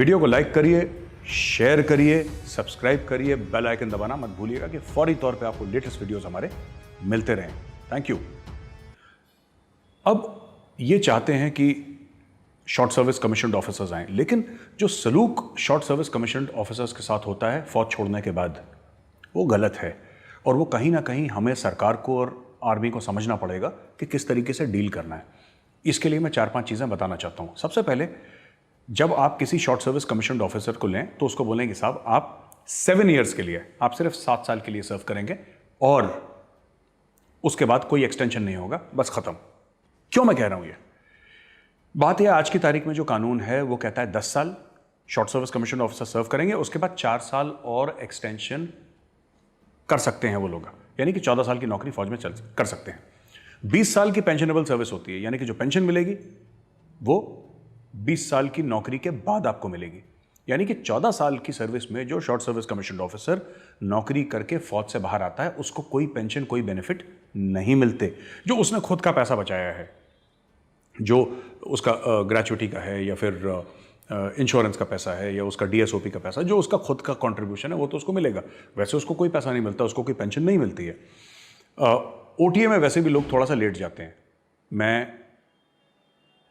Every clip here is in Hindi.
वीडियो को लाइक करिए, शेयर करिए, सब्सक्राइब करिए, बेल आइकन दबाना मत भूलिएगा कि फौरी तौर पे आपको लेटेस्ट वीडियोस हमारे मिलते रहें। Thank you. अब ये चाहते हैं कि शॉर्ट सर्विस कमीशन्ड ऑफिसर्स आए, लेकिन जो सलूक शॉर्ट सर्विस कमीशन्ड ऑफिसर्स के साथ होता है फौज छोड़ने के बाद, वो गलत है और वो कहीं ना कहीं हमें सरकार को और आर्मी को समझना पड़ेगा कि किस तरीके से डील करना है। इसके लिए मैं 4-5 चीज़ें बताना चाहता हूँ। सबसे पहले, जब आप किसी शॉर्ट सर्विस कमीशन्ड ऑफिसर को लें तो उसको बोलेंगे साहब आप 7 ईयर्स के लिए, आप सिर्फ 7 साल के लिए सर्व करेंगे और उसके बाद कोई एक्सटेंशन नहीं होगा, बस खत्म। क्यों मैं कह रहा हूं ये बात? यह आज की तारीख में जो कानून है वो कहता है 10 साल शॉर्ट सर्विस कमीशन्ड ऑफिसर सर्व करेंगे, उसके बाद 4 साल और एक्सटेंशन कर सकते हैं वो लोग, यानी कि 14 साल की नौकरी फौज में कर सकते हैं। 20 साल की पेंशनेबल सर्विस होती है, यानी कि जो पेंशन मिलेगी वो 20 साल की नौकरी के बाद आपको मिलेगी। यानी कि 14 साल की सर्विस में जो शॉर्ट सर्विस कमीशन्ड ऑफिसर नौकरी करके फौज से बाहर आता है उसको कोई पेंशन, कोई बेनिफिट नहीं मिलते। जो उसने खुद का पैसा बचाया है, जो उसका ग्रेचुइटी का है या फिर इंश्योरेंस का पैसा है या उसका डीएसओपी का पैसा, जो उसका खुद का कंट्रीब्यूशन है वो तो उसको मिलेगा। वैसे उसको कोई पैसा नहीं मिलता, उसको कोई पेंशन नहीं मिलती है। ओटीए में वैसे भी लोग थोड़ा सा लेट जाते हैं। मैं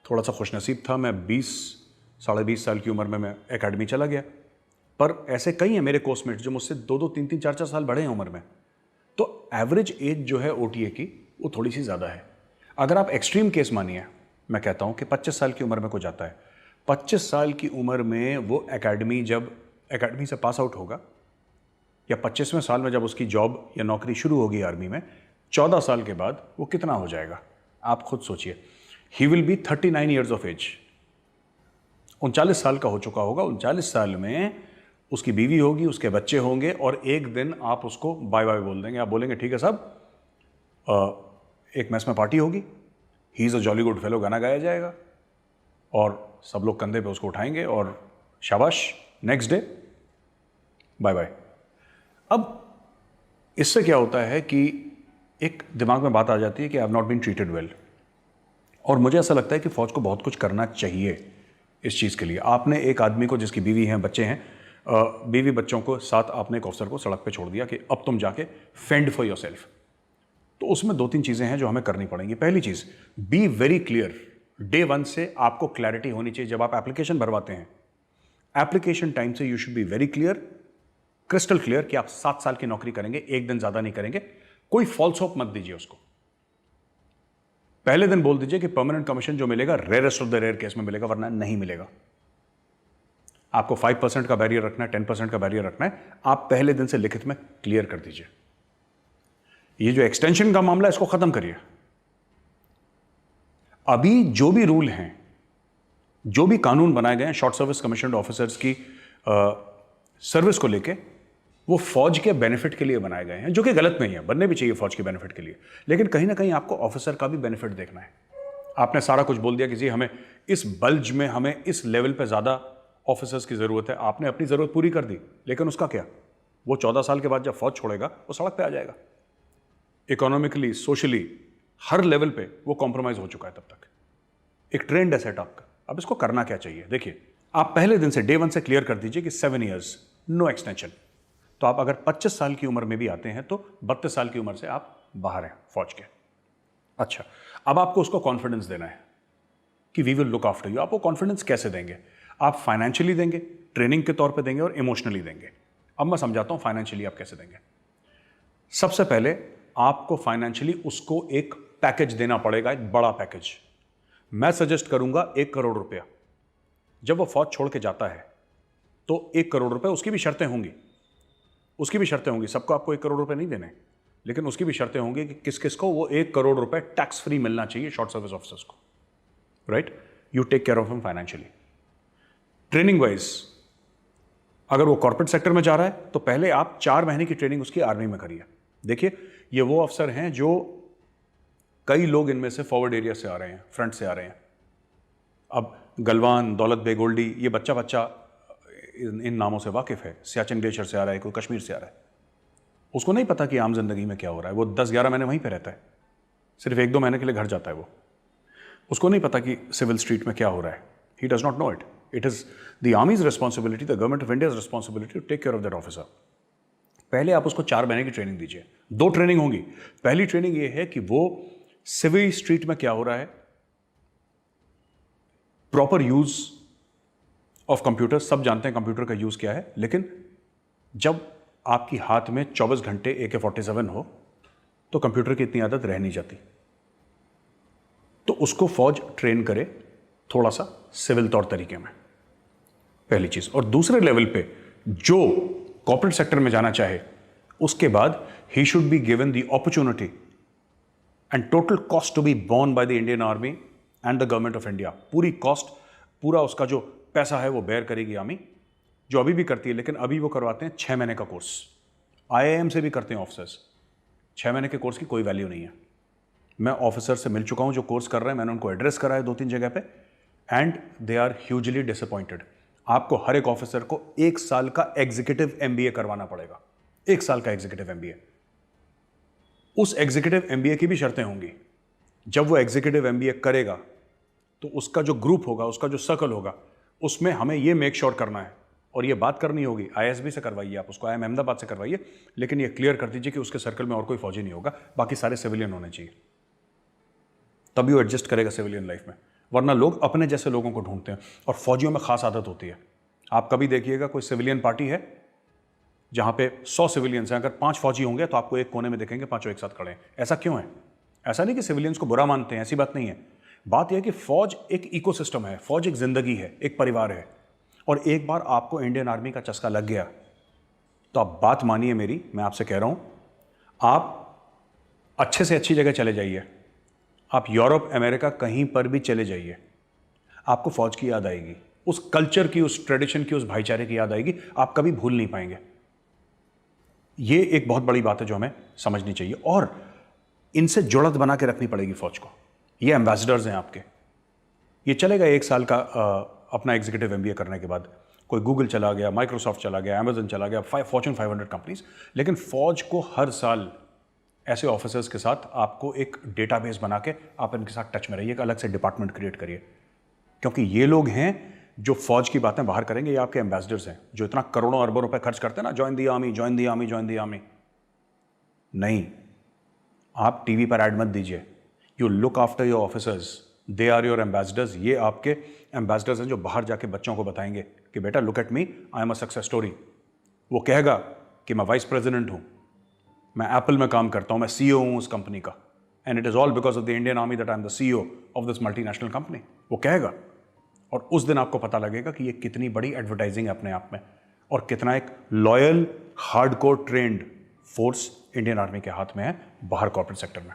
थोड़ा सा खुशनसीब था, मैं 20 20 साल की उम्र में मैं एकेडमी चला गया, पर ऐसे कई हैं मेरे कोर्समेट्स जो मुझसे 2 3 4 साल बड़े हैं उम्र में। तो एवरेज एज जो है ओटीए की वो थोड़ी सी ज़्यादा है। अगर आप एक्सट्रीम केस मानिए, मैं कहता हूँ कि 25 साल की उम्र में कोई जाता है, 25 साल की उम्र में वो जब एकेडमी से पास आउट होगा या 25वें साल में जब उसकी जॉब या नौकरी शुरू होगी आर्मी में, 14 साल के बाद वो कितना हो जाएगा आप खुद सोचिए। He will be 39 years of age, 39 साल का हो चुका होगा। 39 साल में उसकी बीवी होगी, उसके बच्चे होंगे और एक दिन आप उसको बाय बाय बोल देंगे। आप बोलेंगे ठीक है साहब, एक मैस में पार्टी होगी, he is a jolly good fellow, गाना गाया जाएगा और सब लोग कंधे पे उसको उठाएंगे और शाबाश, नेक्स्ट डे बाय बाय। अब इससे क्या होता है कि एक दिमाग में बात आ जाती है कि I have not been treated well, और मुझे ऐसा लगता है कि फौज को बहुत कुछ करना चाहिए इस चीज़ के लिए। आपने एक आदमी को, जिसकी बीवी हैं, बच्चे हैं, बीवी बच्चों को साथ आपने एक ऑफिसर को सड़क पे छोड़ दिया कि अब तुम जाके फेंड फॉर योरसेल्फ। तो उसमें 2-3 चीज़ें हैं जो हमें करनी पड़ेंगी। पहली चीज़, बी वेरी क्लियर। डे 1 से आपको क्लैरिटी होनी चाहिए। जब आप एप्लीकेशन भरवाते हैं, एप्लीकेशन टाइम से you should be very clear, crystal clear कि आप 7 साल की नौकरी करेंगे, एक दिन ज़्यादा नहीं करेंगे। कोई फॉल्स होप मत दीजिए उसको। पहले दिन बोल दीजिए कि परमानेंट कमीशन जो मिलेगा rarest of the rare case में मिलेगा, वरना नहीं मिलेगा। आपको 5% का बैरियर रखना है, 10% का बैरियर रखना है, आप पहले दिन से लिखित में क्लियर कर दीजिए। ये जो एक्सटेंशन का मामला है इसको खत्म करिए। अभी जो भी रूल हैं, जो भी कानून बनाए गए हैं शॉर्ट सर्विस कमीशन्ड ऑफिसर्स की सर्विस को लेके, वो फौज के बेनिफिट के लिए बनाए गए हैं, जो कि गलत नहीं है, बनने भी चाहिए फौज के बेनिफिट के लिए। लेकिन कहीं ना कहीं आपको ऑफिसर का भी बेनिफिट देखना है। आपने सारा कुछ बोल दिया कि जी हमें इस बल्ज में, हमें इस लेवल पे ज़्यादा ऑफिसर्स की ज़रूरत है, आपने अपनी ज़रूरत पूरी कर दी, लेकिन उसका क्या? वो 14 साल के बाद जब फौज छोड़ेगा वो सड़क पे आ जाएगा। इकोनॉमिकली, सोशली, हर लेवल पे वो कॉम्प्रोमाइज़ हो चुका है तब तक। एक ट्रेंड है सेट आपका। अब इसको करना क्या चाहिए? देखिए, आप पहले दिन से, डे 1 से क्लियर कर दीजिए कि 7 ईयर्स, नो एक्सटेंशन। तो आप अगर 25 साल की उम्र में भी आते हैं तो 32 साल की उम्र से आप बाहर हैं फौज के। अच्छा, अब आपको उसको कॉन्फिडेंस देना है कि we will look after you. आप वो कॉन्फिडेंस कैसे देंगे? आप फाइनेंशियली देंगे, ट्रेनिंग के तौर पे देंगे और इमोशनली देंगे। अब मैं समझाता हूं फाइनेंशियली आप कैसे देंगे। सबसे पहले आपको फाइनेंशियली उसको एक पैकेज देना पड़ेगा, एक बड़ा पैकेज। मैं सजेस्ट करूंगा 1 करोड़ रुपया। जब वो फौज छोड़ के जाता है तो 1 करोड़ रुपए, उसकी भी शर्तें होंगी, सबको आपको 1 करोड़ रुपए नहीं देने, लेकिन उसकी भी शर्तें होंगी कि किस किस को वो 1 करोड़ रुपए टैक्स फ्री मिलना चाहिए शॉर्ट सर्विस ऑफिसर्स को। Right? You take care of him financially. Training wise, अगर वो कॉर्पोरेट सेक्टर में जा रहा है तो पहले आप 4 महीने की ट्रेनिंग उसकी आर्मी में करिए। देखिए, ये वो अफसर हैं जो, कई लोग इनमें से फॉरवर्ड एरिया से आ रहे हैं, फ्रंट से आ रहे हैं। अब गलवान, दौलत बेग ओल्डी, ये बच्चा इन नामों से वाकिफ है। सियाचिन ग्लेशियर से आ रहा है, कोई कश्मीर से आ रहा है, उसको नहीं पता कि आम जिंदगी में क्या हो रहा है। वो 10-11 महीने वहीं पे रहता है, सिर्फ 1-2 महीने के लिए घर जाता है। वो, उसको नहीं पता कि सिविल स्ट्रीट में क्या हो रहा है। He does not know it. It is the army's responsibility, the government of India responsibility to take care of that officer. पहले आप उसको 4 महीने की ट्रेनिंग दीजिए। 2 ट्रेनिंग होंगी। पहली ट्रेनिंग ये है कि वो सिविल स्ट्रीट में क्या हो रहा है, प्रॉपर यूज ऑफ कंप्यूटर, सब जानते हैं कंप्यूटर का यूज क्या है, लेकिन जब आपकी हाथ में 24 घंटे AK-47 हो तो कंप्यूटर की इतनी आदत रह नहीं जाती। तो उसको फौज ट्रेन करे थोड़ा सा सिविल तौर तरीके में, पहली चीज। और दूसरे लेवल पे जो कॉर्पोरेट सेक्टर में जाना चाहे, उसके बाद he should be given the opportunity and total cost to be borne by the Indian army and the government of India. पूरी कॉस्ट, पूरा उसका जो पैसा है वो बेयर करेगी आर्मी, जो अभी भी करती है। लेकिन अभी वो करवाते हैं 6 महीने का कोर्स, IIM से भी करते हैं ऑफिसर्स। 6 महीने के कोर्स की कोई वैल्यू नहीं है। मैं ऑफिसर से मिल चुका हूं जो कोर्स कर रहे हैं, मैंने उनको एड्रेस करा है 2-3 जगह पे, and they are hugely disappointed. आपको हर एक ऑफिसर को 1 साल का एग्जीक्यूटिव MBA करवाना पड़ेगा, 1 साल का एग्जीक्यूटिव MBA। उस एग्जीक्यूटिव MBA की भी शर्तें होंगी। जब वो एग्जीक्यूटिव MBA करेगा तो उसका जो ग्रुप होगा, उसका जो सर्कल होगा, उसमें हमें ये मेक श्योर करना है और ये बात करनी होगी। ISB से करवाइए, आप उसको IIM अहमदाबाद से करवाइए, लेकिन ये क्लियर कर दीजिए कि उसके सर्कल में और कोई फौजी नहीं होगा, बाकी सारे सिविलियन होने चाहिए। तभी वो एडजस्ट करेगा सिविलियन लाइफ में, वरना लोग अपने जैसे लोगों को ढूंढते हैं। और फौजियों में खास आदत होती है, आप कभी देखिएगा कोई सिविलियन पार्टी है जहां पे 100 सिविलियंस हैं, अगर 5 फौजी होंगे तो आपको एक कोने में देखेंगे 5 एक साथ खड़े हैं। ऐसा क्यों है? ऐसा नहीं कि सिविलियंस को बुरा मानते हैं, ऐसी बात नहीं है। बात यह है कि फौज एक इकोसिस्टम है, फौज एक जिंदगी है, एक परिवार है। और एक बार आपको इंडियन आर्मी का चस्का लग गया तो आप बात मानिए मेरी, मैं आपसे कह रहा हूं, आप अच्छे से अच्छी जगह चले जाइए, आप यूरोप अमेरिका कहीं पर भी चले जाइए, आपको फौज की याद आएगी, उस कल्चर की, उस ट्रेडिशन की, उस भाईचारे की याद आएगी, आप कभी भूल नहीं पाएंगे। ये एक बहुत बड़ी बात है जो हमें समझनी चाहिए, और इनसे जुड़त बना के रखनी पड़ेगी फौज को। ये एम्बेसडर्स हैं आपके। ये चलेगा 1 साल का अपना एग्जीक्यूटिव MBA करने के बाद, कोई गूगल चला गया, माइक्रोसॉफ्ट चला गया, अमेजन चला गया, फॉर्च्यून 500 कंपनीज। लेकिन फौज को हर साल ऐसे ऑफिसर्स के साथ आपको एक डेटाबेस बना के आप इनके साथ टच में रहिए, एक अलग से डिपार्टमेंट क्रिएट करिए, क्योंकि ये लोग हैं जो फौज की बातें बाहर करेंगे। ये आपके एम्बेसडर्स हैं जो इतना करोड़ों अरबों रुपए खर्च करते हैं ना, join the army, join the army, join the army. नहीं, आप टीवी पर ऐड मत दीजिए। You look after your officers, they are your ambassadors. ये आपके एम्बेसडर्स हैं जो बाहर जाके बच्चों को बताएंगे कि बेटा look at me, I am a success story. वो कहेगा कि मैं वाइस प्रेसिडेंट हूं, मैं एप्पल में काम करता हूं, मैं CEO हूं उस कंपनी का, and it is all because of the Indian army that I am the CEO of this multinational company. वो कहेगा, और उस दिन आपको पता लगेगा कि ये कितनी बड़ी एडवर्टाइजिंग है अपने आप में, और कितना एक loyal, hardcore trend force Indian army के हाथ में है बाहर कॉर्पोरेट सेक्टर में।